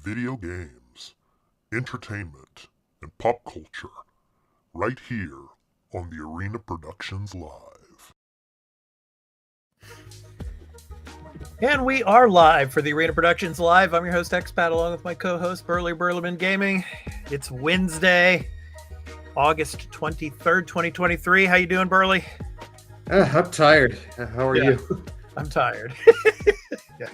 video games, entertainment, and pop culture right here on the Arena Productions Live. And we are live for the Arena Productions Live. I'm your host, Expat, along with my co-host, Burley Burleman Gaming. It's Wednesday, August 23rd, 2023. How you doing, Burley? I'm tired. How are you? I'm tired. Yeah.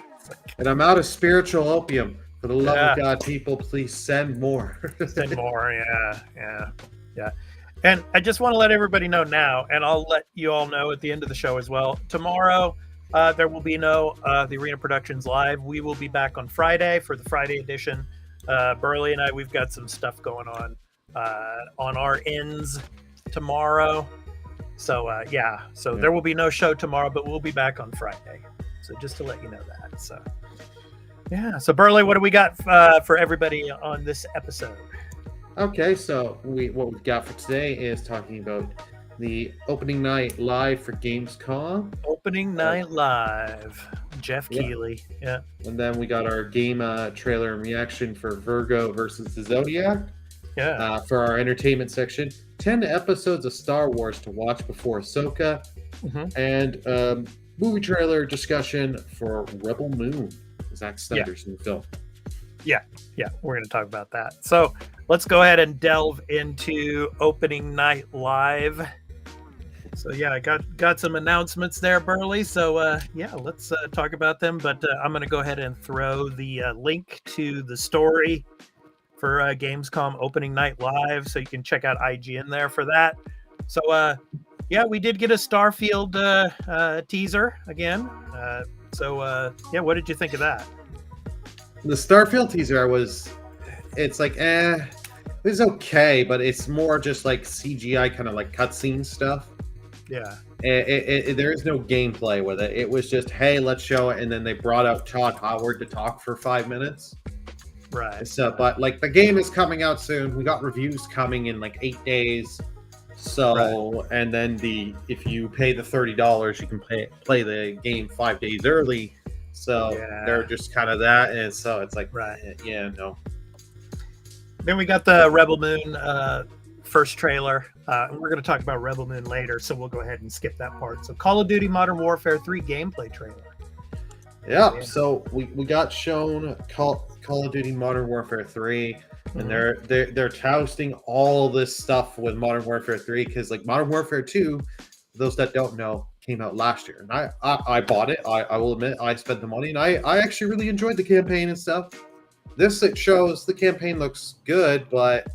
And I'm out of spiritual opium. For the love of God, people, please send more. Send more, yeah. And I just want to let everybody know now, and I'll let you all know at the end of the show as well. Tomorrow, there will be no the Arena Productions Live. We will be back on Friday for the Friday edition. Burley and I, we've got some stuff going on our ends tomorrow. So, there will be no show tomorrow, but we'll be back on Friday. So just to let you know that. So, So Burley, what do we got for everybody on this episode? Okay, so what we've got for today is talking about the opening night live for Gamescom. Opening night live. Jeff Keighley. Yeah. And then we got our game trailer and reaction for Virgo versus the Zodiac. Yeah. For our entertainment section, 10 episodes of Star Wars to watch before Ahsoka. And movie trailer discussion for Rebel Moon, Zack Snyder's new film. Yeah, we're going to talk about that. So let's go ahead and delve into opening night live. So I got some announcements there, Burley. So let's talk about them. But I'm going to go ahead and throw the link to the story for Gamescom opening night live, so you can check out IGN there for that. So we did get a Starfield teaser again. What did you think of that? The Starfield teaser it's like, it's okay, but it's more just like CGI kind of like cutscene stuff. Yeah. There is no gameplay with it. It was just, hey, let's show it. And then they brought out Todd Howard to talk for 5 minutes. Right. So, but like the game is coming out soon. We got reviews coming in like 8 days. So, and then if you pay the $30, you can play the game 5 days early. So they're just kind of that, and so it's like, no. Then we got the Rebel Moon first trailer. We're going to talk about Rebel Moon later, so we'll go ahead and skip that part. So, Call of Duty Modern Warfare 3 gameplay trailer. Yeah. So we got shown Call of Duty Modern Warfare 3. And they're toasting all this stuff with Modern Warfare 3 because like Modern Warfare 2, those that don't know, came out last year, and I bought it. I will admit I spent the money, and I actually really enjoyed the campaign and stuff. This it shows the campaign looks good, but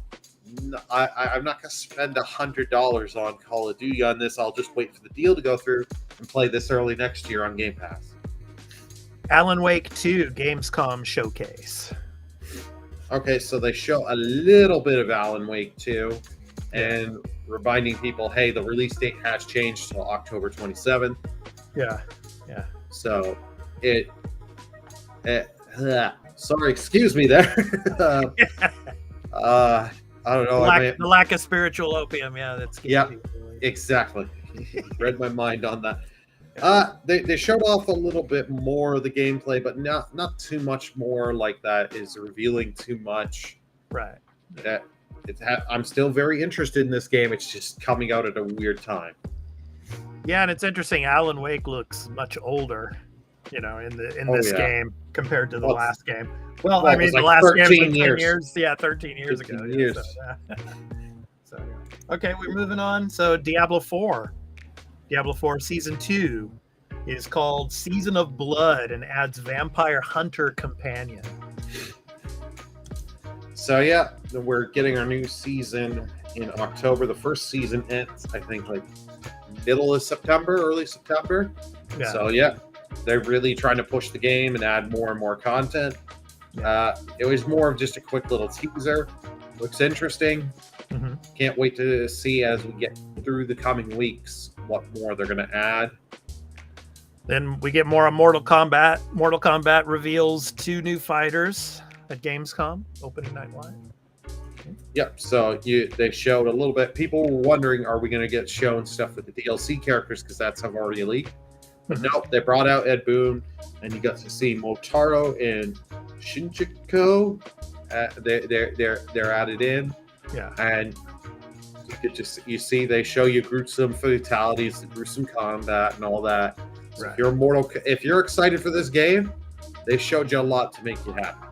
I'm not gonna spend $100 on Call of Duty on this. I'll just wait for the deal to go through and play this early next year on Game Pass. Alan Wake 2 Gamescom showcase. Okay, so they show a little bit of Alan Wake 2 and reminding people, hey, the release date has changed to October 27th. Yeah. So sorry, excuse me there. I don't know. The lack of spiritual opium, that's good. Yeah, exactly. Read my mind on that. They showed off a little bit more of the gameplay, but not too much more like that is revealing too much. Right. I'm still very interested in this game. It's just coming out at a weird time. Yeah, and it's interesting. Alan Wake looks much older, in this game compared to the last game. Well, I mean, the last game was 10 years. Yeah, 13 years ago. Years. Okay, we're moving on. So Diablo 4 Season 2 is called Season of Blood and adds Vampire Hunter Companion. So we're getting our new season in October. The first season ends, I think, like middle of September, early September. Yeah. So they're really trying to push the game and add more and more content. It was more of just a quick little teaser. Looks interesting. Can't wait to see as we get through the coming weeks what more they're going to add. Then we get more on Mortal Kombat. Mortal Kombat reveals 2 new fighters at Gamescom opening night live. Yep. So they showed a little bit. People were wondering, are we going to get shown stuff with the DLC characters because that's have already leaked? But no, they brought out Ed Boon, and you got to see Motaro and Shinjuku. They're added in, Yeah. and you see they show you gruesome fatalities, gruesome combat, and all that. So Right. if you're excited for this game, they showed you a lot to make you happy.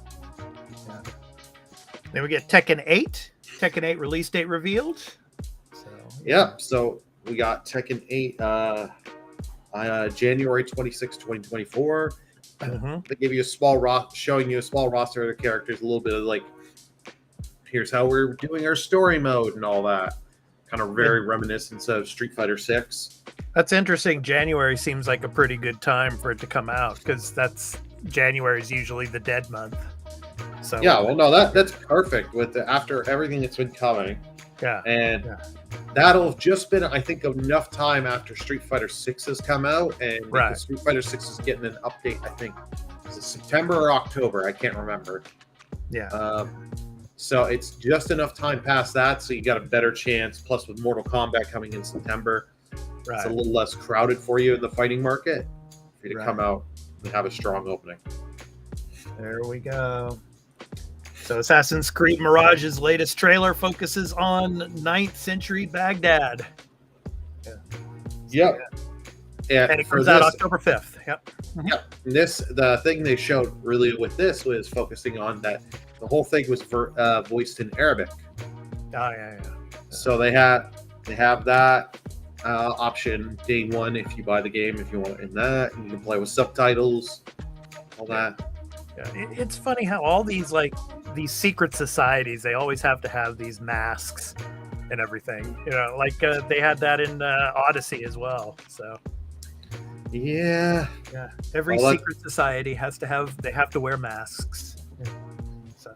Then we get Tekken 8. Tekken 8 release date revealed. So Yep. So we got Tekken 8, January 26, 2024. They give you a small showing you a small roster of the characters, a little bit of like, here's how we're doing our story mode and all that. Kind of very reminiscent of Street Fighter 6. That's interesting. January seems like a pretty good time for it to come out because January is usually the dead month. So yeah, well, no, that's perfect with after everything that's been coming. Yeah, and that'll have just been, I think, enough time after Street Fighter 6 has come out, and because Street Fighter 6 is getting an update, I think, is it September or October? I can't remember. Yeah. So it's just enough time past that, so you got a better chance. Plus, with Mortal Kombat coming in September, it's a little less crowded for you in the fighting market for you to come out and have a strong opening. There we go. So Assassin's Creed Mirage's latest trailer focuses on 9th century Baghdad. Yep. And it comes out October 5th. Yep. Yep. The thing they showed really with this was focusing on that the whole thing was voiced in Arabic. Oh, yeah. So they have that option day one if you buy the game, if you want in that. And you can play with subtitles, all that. Yeah. It's funny how all these secret societies, they always have to have these masks and everything. They had that in Odyssey as well. So yeah. Every secret society has to wear masks. So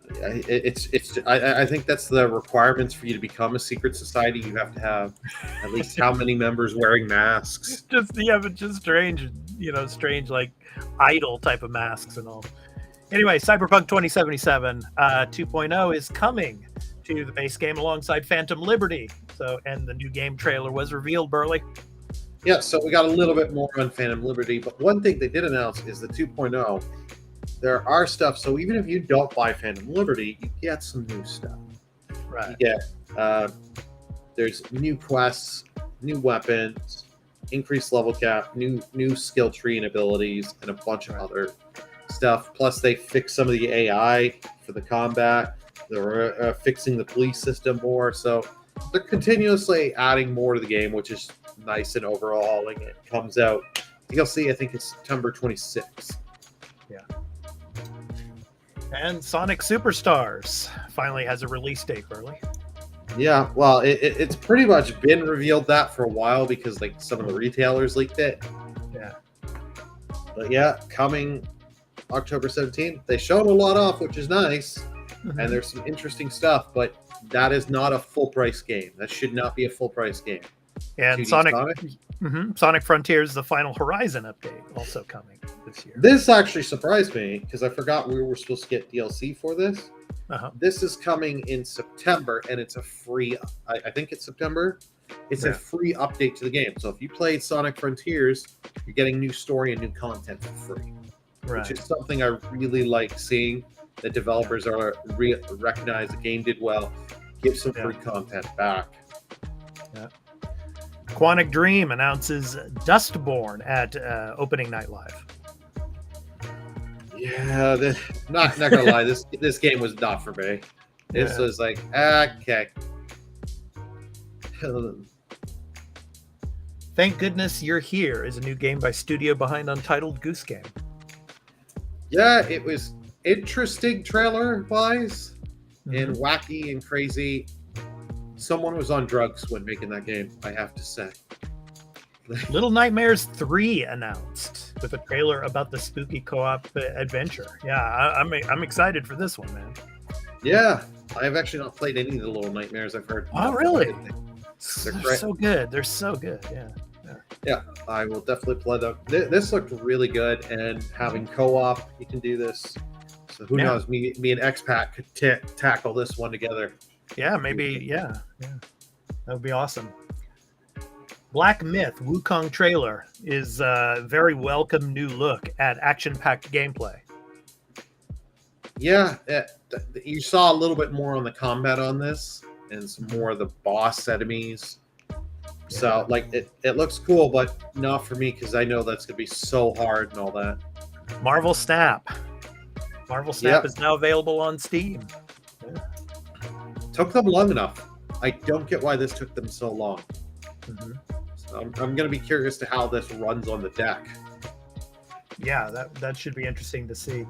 I think that's the requirements for you to become a secret society. You have to have at least how many members wearing masks. Just strange, strange like idol type of masks and all. Anyway, Cyberpunk 2077 2.0 is coming to the base game alongside Phantom Liberty. And the new game trailer was revealed, Burley. Yeah, so we got a little bit more on Phantom Liberty, but one thing they did announce is the 2.0. There are stuff, so even if you don't buy Phantom Liberty, you get some new stuff. Right. You get, there's new quests, new weapons, increased level cap, new skill tree and abilities, and a bunch of other stuff. Plus, they fixed some of the AI for the combat. They're fixing the police system more, so they're continuously adding more to the game, which is nice and overhauling. It comes out DLC, I think it's September 26th. Yeah. And Sonic Superstars finally has a release date, Burley. Yeah, well, it's pretty much been revealed that for a while because some of the retailers leaked it. Yeah. But yeah, coming October 17th. They showed a lot off, which is nice, and there's some interesting stuff, but that is not a full price game. That should not be a full price game. And Sonic Frontiers, the Final Horizon update, also coming this year. This actually surprised me because I forgot we were supposed to get DLC for this. This is coming in September, and it's a free. I think it's September. It's a free update to the game. So if you played Sonic Frontiers, you're getting new story and new content for free. Which is something I really like seeing, that developers are recognize the game did well, give some free content back. Yeah. Quantic Dream announces Dustborn at opening night live. Yeah, not gonna lie, this game was not for me. This was like, okay. Thank Goodness You're Here is a new game by studio behind Untitled Goose Game. Yeah, it was interesting trailer-wise, and wacky and crazy. Someone was on drugs when making that game, I have to say. Little Nightmares 3 announced with a trailer about the spooky co-op adventure. Yeah, I'm excited for this one, man. Yeah, I've actually not played any of the Little Nightmares. I've heard. Oh, really? They're so good. They're so good. Yeah, I will definitely play them. This looked really good, and having co-op, you can do this. So who knows? Me and X-Pac could tackle this one together. Yeah, maybe. Yeah, that would be awesome. Black Myth Wukong trailer is a very welcome new look at action-packed gameplay. Yeah, you saw a little bit more on the combat on this, and some more of the boss enemies. So, like, it looks cool, but not for me because I know that's gonna be so hard and all that. Marvel Snap. Marvel Snap is now available on Steam. Took them long enough. I don't get why this took them so long. Mm-hmm. So I'm going to be curious to how this runs on the deck. Yeah, that should be interesting to see.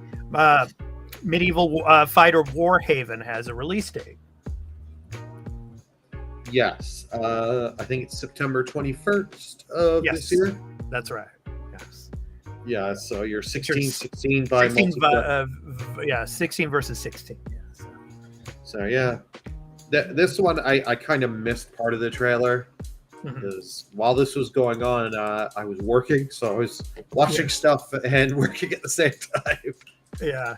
Medieval Fighter Warhaven has a release date. Yes. I think it's September 21st of this year. That's right. Yes. Yeah, so you're 16 by 16 16 versus 16. Yeah, so yeah. This one, I kind of missed part of the trailer. Because while this was going on, I was working, so I was watching stuff and working at the same time. Yeah.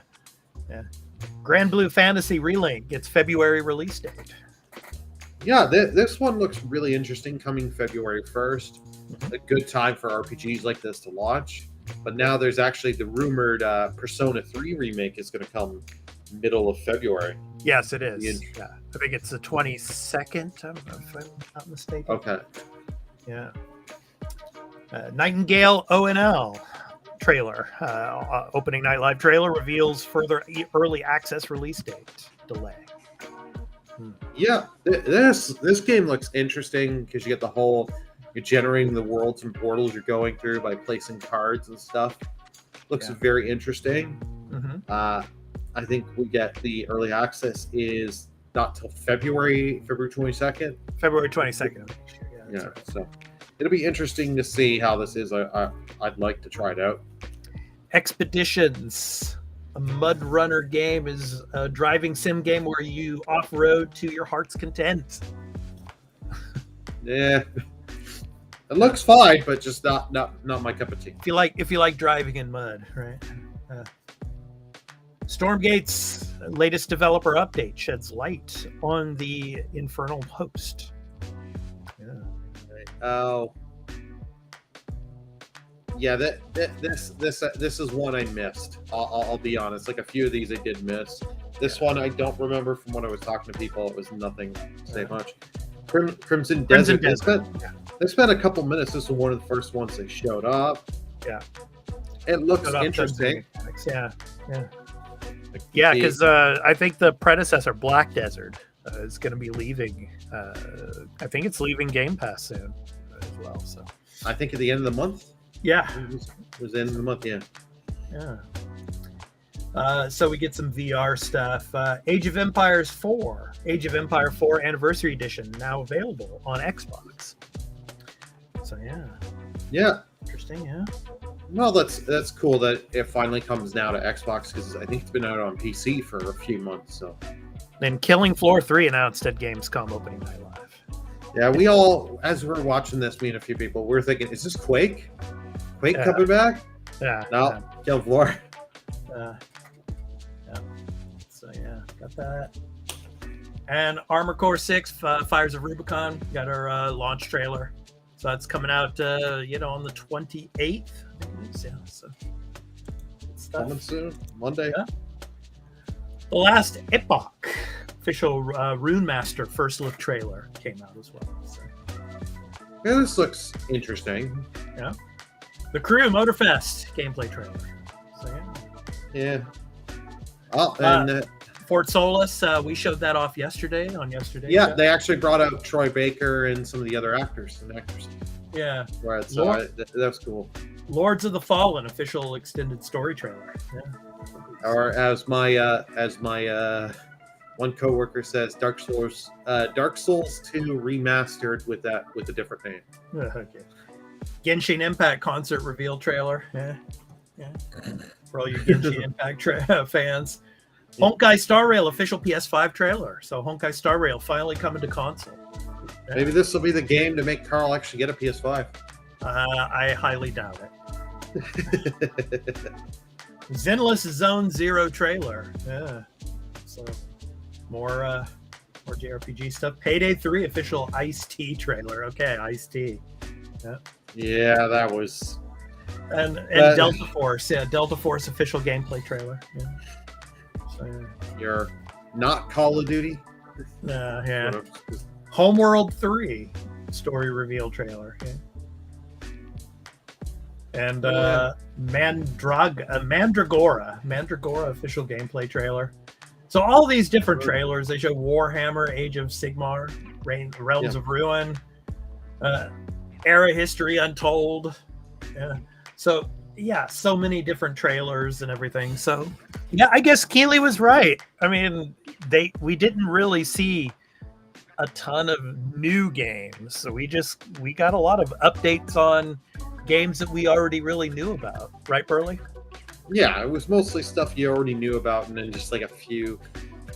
Grand Blue Fantasy Relink gets February release date. Yeah, this one looks really interesting, coming February 1st. A good time for RPGs like this to launch. But now there's actually the rumored Persona 3 remake is going to come middle of February. Yes, it is. Yeah. I think it's the 22nd, if I'm not mistaken. Okay. Yeah. Nightingale ONL trailer. Opening night live trailer reveals further early access release date delay. Yeah, this game looks interesting because you get the whole, you're generating the worlds and portals you're going through by placing cards and stuff. Looks very interesting. I think we get the early access is not till February 22nd. February 22nd. Yeah, so it'll be interesting to see how this is. I'd like to try it out. Expeditions, a mud runner game, is a driving sim game where you off-road to your heart's content. Yeah, it looks fine, but just not my cup of tea. If you like driving in mud, right? Stormgate's latest developer update sheds light on the Infernal Host. Oh, yeah. This is one I missed. I'll be honest. Like a few of these I did miss. This one I don't remember from when I was talking to people. It was nothing to say much. Crimson Desert. They spent a couple minutes. This was one of the first ones they showed up. Yeah, it looks interesting. Yeah, because I think the predecessor, Black Desert, is going to be leaving. I think it's leaving Game Pass soon as well. So I think at the end of the month. Yeah, it was the end of the month. Yeah. So we get some VR stuff. Age of Empires 4, Age of Empire 4 Anniversary Edition, now available on Xbox. So yeah, interesting. Yeah. Well, that's cool that it finally comes now to Xbox because I think it's been out on PC for a few months. So. Then Killing Floor 3 announced at Gamescom opening night live. Yeah, we all, as we're watching this, me and a few people, we're thinking, is this Quake? Quake coming back? Yeah. No, Killing Floor. Yeah. So yeah, got that. And Armor Core 6, Fires of Rubicon, got our launch trailer. So that's coming out, on the 28th. I think it is, yeah. So coming soon, Monday. Yeah. The Last Epoch official Rune Master first look trailer came out as well. So. Yeah, this looks interesting. Yeah. The Crew Motorfest gameplay trailer. So yeah. Oh, and Fort Solis, we showed that off yesterday on yesterday's Yeah, show. they actually brought out Troy Baker and some of the other actors and actresses. Yeah. Right, so that was cool. Lords of the Fallen official extended story trailer. Yeah. Or as my one coworker says, Dark Souls 2 remastered with a different name. Okay. Genshin Impact concert reveal trailer. Yeah. For all you Genshin Impact fans. Honkai Star Rail official PS5 trailer. So Honkai Star Rail finally coming to console. Yeah. Maybe this will be the game to make Carl actually get a PS5. I highly doubt it. Zenless Zone Zero trailer. Yeah. So more JRPG stuff. Payday 3 official Ice-T trailer. Okay, Ice-T. Yeah. Yeah, that was. And Delta Force. Yeah, Delta Force official gameplay trailer. Yeah. You're not Call of Duty. Yeah. Homeworld 3 story reveal trailer. Yeah. And Mandragora official gameplay trailer. So all these different trailers, they show Warhammer, Age of Sigmar, Realms of Ruin, Era History Untold. So so many different trailers and everything. So yeah, I guess Keeley was right. I mean, we didn't really see a ton of new games. So we got a lot of updates on games that we already really knew about, right, Burley? Yeah, it was mostly stuff you already knew about, and then just like a few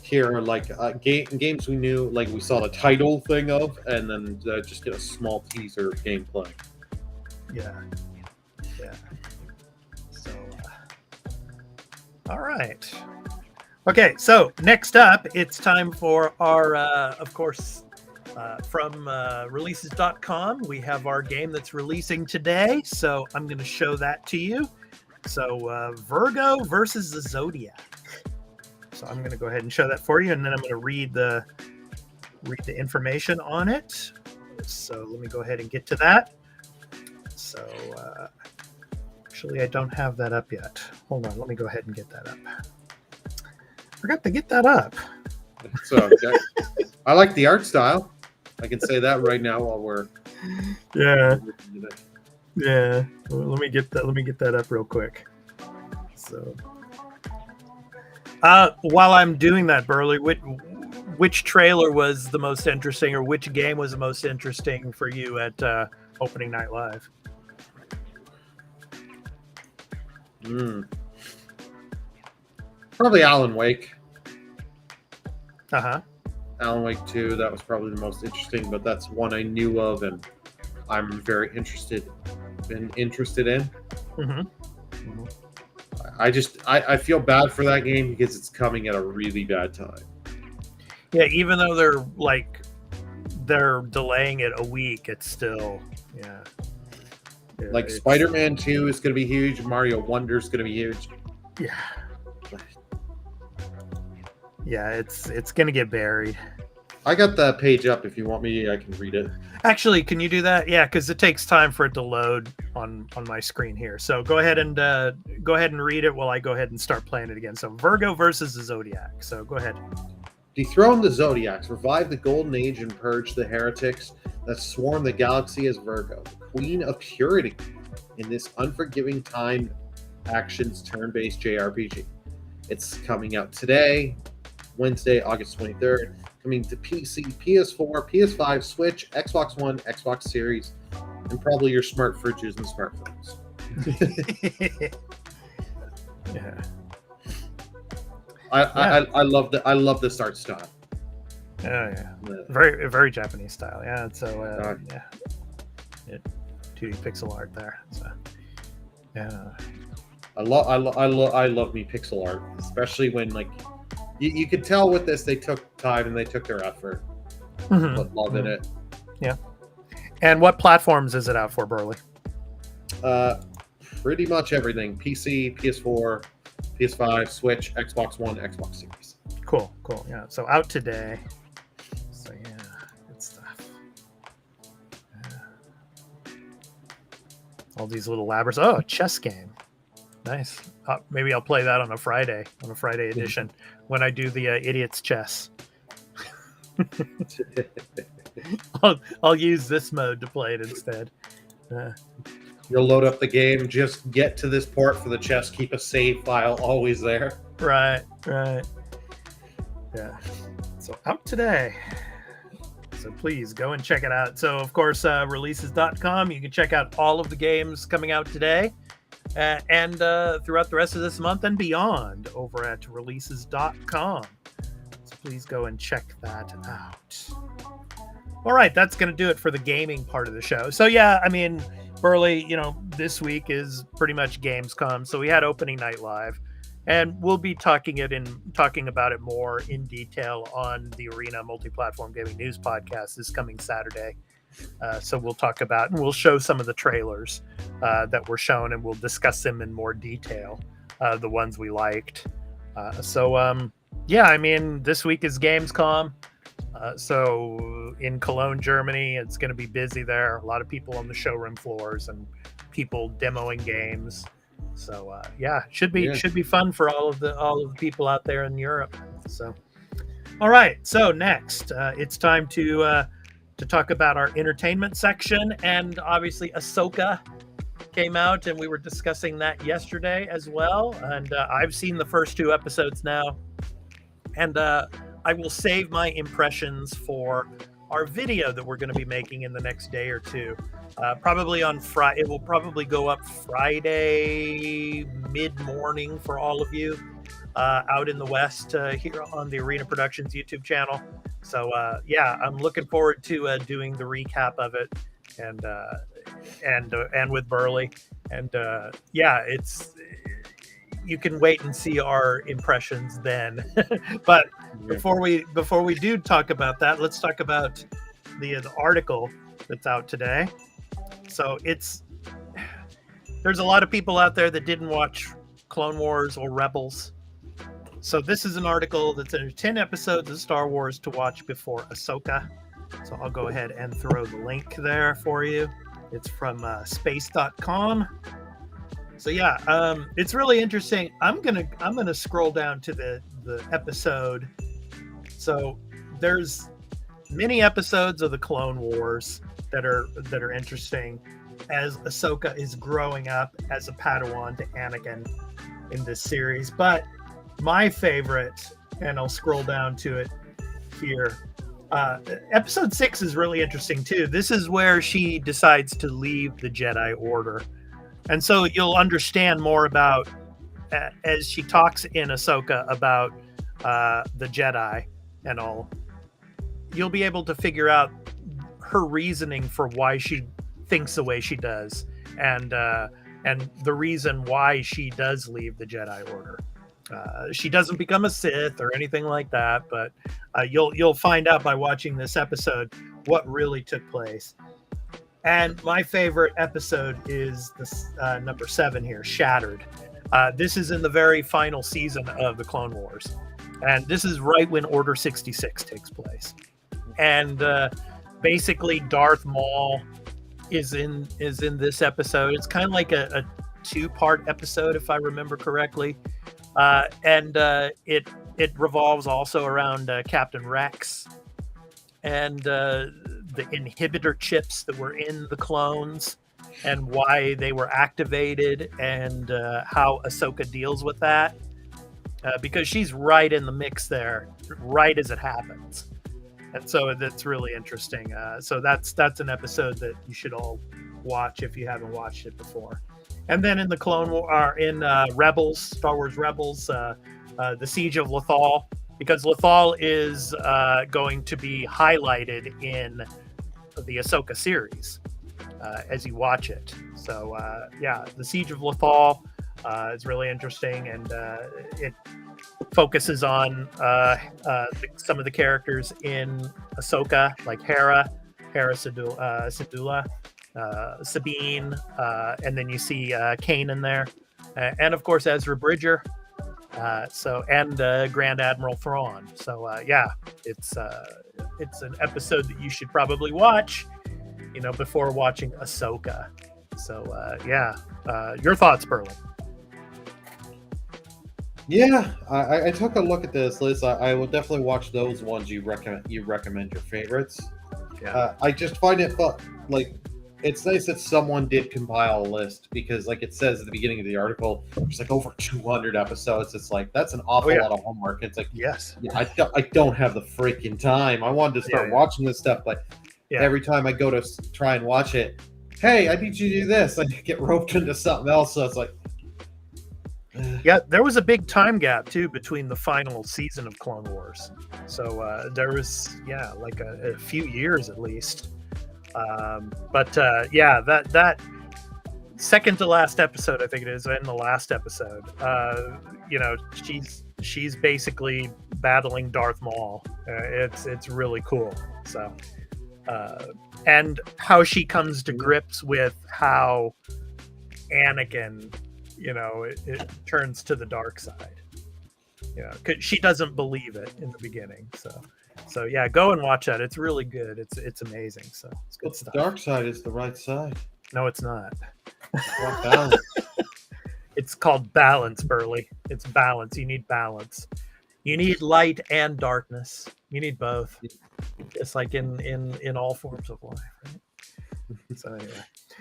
here, like games we knew, like we saw the title thing of, and then just get a small teaser of gameplay. Yeah. So, all right. Okay, so next up, it's time for our, of course, from releases.com, we have our game that's releasing today. So I'm going to show that to you. So Virgo versus the Zodiac. So I'm going to go ahead and show that for you, and then I'm going to read the information on it. So let me go ahead and get to that. So actually, I don't have that up yet. Hold on, let me go ahead and get that up. Forgot to get that up. So I like the art style. I can say that right now while we're yeah. Well, let me get that up real quick. So while I'm doing that, Burley, which trailer was the most interesting, or which game was the most interesting for you at opening night live? Probably Alan Wake. Alan Wake 2, that was probably the most interesting, but that's one I knew of and I'm very interested in. I feel bad for that game because it's coming at a really bad time. Yeah, even though they're delaying it a week, it's still like Spider-Man 2 is going to be huge, Mario Wonder is going to be huge. Yeah, it's going to get buried. I got that page up. If you want me, I can read it. Actually, can you do that? Yeah, because it takes time for it to load on my screen here. So go ahead and read it while I go ahead and start playing it again. So Virgo versus the Zodiac. So go ahead. Dethrone the Zodiacs, revive the Golden Age, and purge the heretics that swarm the galaxy as Virgo, the queen of purity, in this unforgiving time actions turn-based JRPG. It's coming out today, Wednesday, August 23rd. Coming to PC, PS4, PS5, Switch, Xbox One, Xbox Series, and probably your smart fridges and smartphones. Yeah. I love this art style. Oh yeah. Very very Japanese style. Yeah. So 2D pixel art there. So yeah. I love me pixel art, especially when like you could tell with this they took time and they took their effort. But loving it. Yeah. And what platforms is it out for, Burley? Pretty much everything. PC, PS4, PS5, Switch, Xbox One, Xbox Series. Cool. Yeah. So out today. So yeah, good stuff. Yeah. All these little labyrinths. Oh, a chess game. Nice. Maybe I'll play that on a Friday edition when I do the Idiot's Chess. I'll use this mode to play it instead. You'll load up the game, just get to this port for the chess, keep a save file always there. Right. Yeah. So out today. So please go and check it out. So of course, releases.com, you can check out all of the games coming out today. And throughout the rest of this month and beyond over at releases.com. So please go and check that out. All right, that's going to do it for the gaming part of the show. So yeah, I mean, Burley, this week is pretty much Gamescom. So we had opening night live, and we'll be talking about it more in detail on the Arena Multi-Platform Gaming News podcast this coming Saturday. So we'll talk about and we'll show some of the trailers that were shown, and we'll discuss them in more detail, the ones we liked. Yeah, I mean, this week is Gamescom. So in Cologne, Germany, it's going to be busy there. A lot of people on the showroom floors and people demoing games. So yeah, should be fun for all of the people out there in Europe. So, all right. So next, it's time to talk about our entertainment section, and obviously Ahsoka came out, and we were discussing that yesterday as well. And I've seen the first 2 episodes now, and I will save my impressions for our video that we're going to be making in the next day or two. Probably on Friday. It will probably go up Friday mid-morning for all of you out in the West here on the Arena Productions YouTube channel. So yeah, I'm looking forward to doing the recap of it, and with Burley, and yeah, you can wait and see our impressions then. But before we do talk about that, let's talk about the article that's out today. So there's a lot of people out there that didn't watch Clone Wars or Rebels. So this is an article that's in 10 episodes of Star Wars to watch before Ahsoka. So I'll go ahead and throw the link there for you. It's from space.com. So yeah, it's really interesting. I'm gonna scroll down to the episode. So there's many episodes of the Clone Wars that are interesting, as Ahsoka is growing up as a Padawan to Anakin in this series. But my favorite, and I'll scroll down to it here. Episode 6 is really interesting too. This is where she decides to leave the Jedi Order. And so you'll understand more about, as she talks in Ahsoka about the Jedi and all, you'll be able to figure out her reasoning for why she thinks the way she does, and the reason why she does leave the Jedi Order. She doesn't become a Sith or anything like that, but you'll find out by watching this episode what really took place. And my favorite episode is this number 7 here, Shattered. This is in the very final season of the Clone Wars, and this is right when Order 66 takes place. And basically, Darth Maul is in this episode. It's kind of like a 2-part episode, if I remember correctly, and it revolves also around Captain Rex and the inhibitor chips that were in the clones and why they were activated, and how Ahsoka deals with that, because she's right in the mix there, right as it happens. And so that's really interesting. So that's an episode that you should all watch if you haven't watched it before. And then in the Clone War, in Rebels, Star Wars Rebels, the Siege of Lothal, because Lothal is going to be highlighted in the Ahsoka series as you watch it. So yeah, the Siege of Lothal is really interesting, and it focuses on some of the characters in Ahsoka, like Hera Syndulla, Sabine, and then you see Kanan there, and of course Ezra Bridger, and Grand Admiral Thrawn. So yeah, it's an episode that you should probably watch, before watching Ahsoka. So yeah, your thoughts, Burley? Yeah, I took a look at this list. I will definitely watch those ones you recommend your favorites. Yeah. I just find it like it's nice that someone did compile a list, because like it says at the beginning of the article, there's like over 200 episodes. It's like, that's an awful lot of homework. It's like, yes, yeah, I don't have the freaking time. I wanted to start watching this stuff, but every time I go to try and watch it, hey, I need you to do this, I get roped into something else. So it's like, yeah, there was a big time gap too between the final season of Clone Wars. So there was like a few years at least. But yeah, that second to last episode, I think it is, in the last episode, she's basically battling Darth Maul. It's really cool. So and how she comes to grips with how Anakin, it turns to the dark side. Yeah, 'cause she doesn't believe it in the begining. So yeah, go and watch that. It's really good. It's amazing. So it's good The stuff. dark side is the right side. No, it's not. Not balance. It's called balance, Burley. It's balance. You need balance. You need light and darkness. You need both. It's like in all forms of life, right?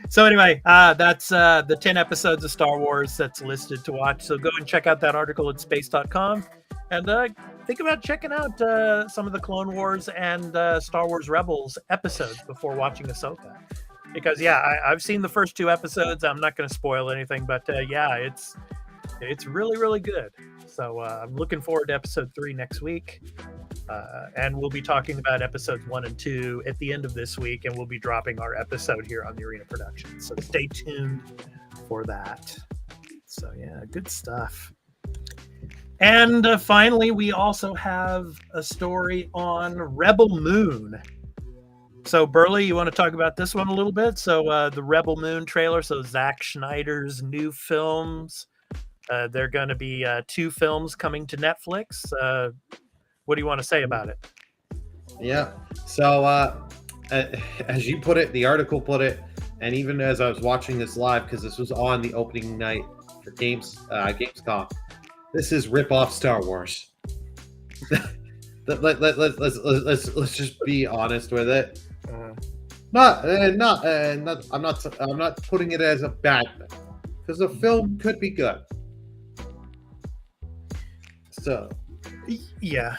So anyway, that's the 10 episodes of Star Wars that's listed to watch. So go and check out that article at space.com, and think about checking out some of the Clone Wars and Star Wars Rebels episodes before watching Ahsoka. Because I've seen the first 2 episodes. I'm not going to spoil anything, but it's really, really good. So I'm looking forward to episode 3 next week. And we'll be talking about episodes 1 and 2 at the end of this week, and we'll be dropping our episode here on the Arena Productions. So stay tuned for that. So yeah, good stuff. And finally, we also have a story on Rebel Moon. So Burley, you want to talk about this one a little bit? So the Rebel Moon trailer, so Zack Snyder's new films. They're going to be 2 films coming to Netflix. What do you want to say about it? Yeah. So as you put it, the article put it, and even as I was watching this live, because this was on the opening night for Gamescom, this is rip-off Star Wars. Let's just be honest with it. I'm not putting it as a bad thing, because the film could be good. So yeah,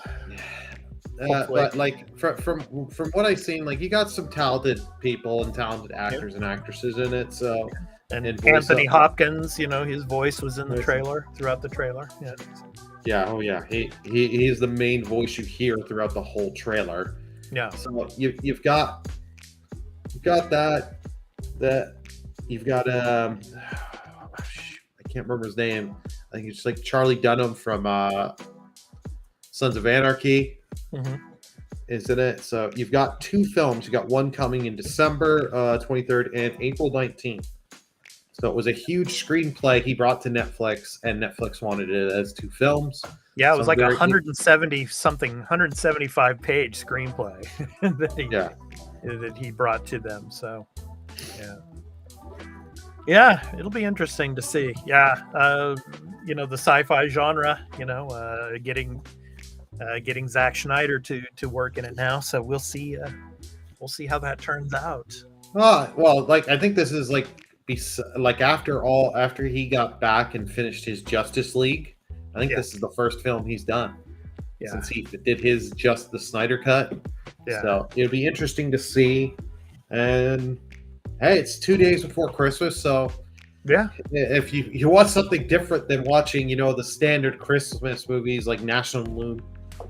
but like from what I've seen, like you got some talented people and talented actors and actresses in it. So and Anthony Hopkins, his voice was in the trailer throughout the trailer. Yeah. Oh yeah. He is the main voice you hear throughout the whole trailer. Yeah. So you've got that you've got I can't remember his name. I think it's like Charlie Dunham from Sons of Anarchy. Mm-hmm. Is in it. So you've got 2 films. You got one coming in December 23rd and April 19th. So it was a huge screenplay he brought to Netflix, and Netflix wanted it as 2 films. Yeah, it was like 175 page screenplay that he brought to them. So yeah, it'll be interesting to see. Yeah, the sci-fi genre, getting Zack Snyder to work in it now. So we'll see how that turns out. Well, like I think this is like after he got back and finished his Justice League, I think this is the first film he's done since he did his the Snyder cut. Yeah. So it'll be interesting to see. And hey, it's 2 days before Christmas, so yeah, if you want something different than watching, the standard Christmas movies like National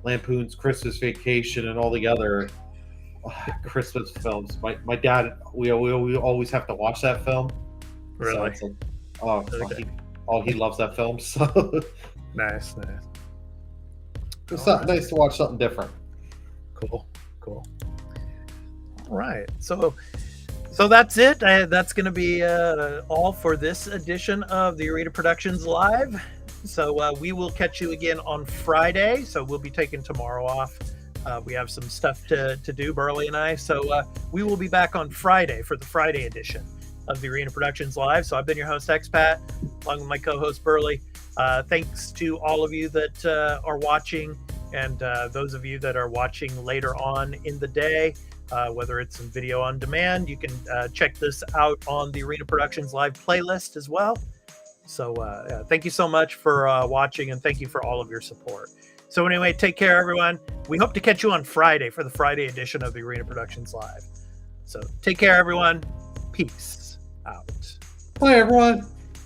Lampoon's Christmas Vacation and all the other Christmas films. My dad, we always have to watch that film. Really? So he loves that film. So nice. It's nice to watch something different. Cool. All right. So that's it. That's going to be all for this edition of the Arena Productions Live. So we will catch you again on Friday. So we'll be taking tomorrow off. We have some stuff to do, Burley and I. So we will be back on Friday for the Friday edition of the Arena Productions Live. So I've been your host, Expat, along with my co-host, Burley. Thanks to all of you that are watching, and those of you that are watching later on in the day, whether it's in video on demand. You can check this out on the Arena Productions Live playlist as well. So thank you so much for watching, and thank you for all of your support. So anyway, take care, everyone. We hope to catch you on Friday for the Friday edition of the Arena Productions Live. So take care, everyone. Peace out. Bye, everyone.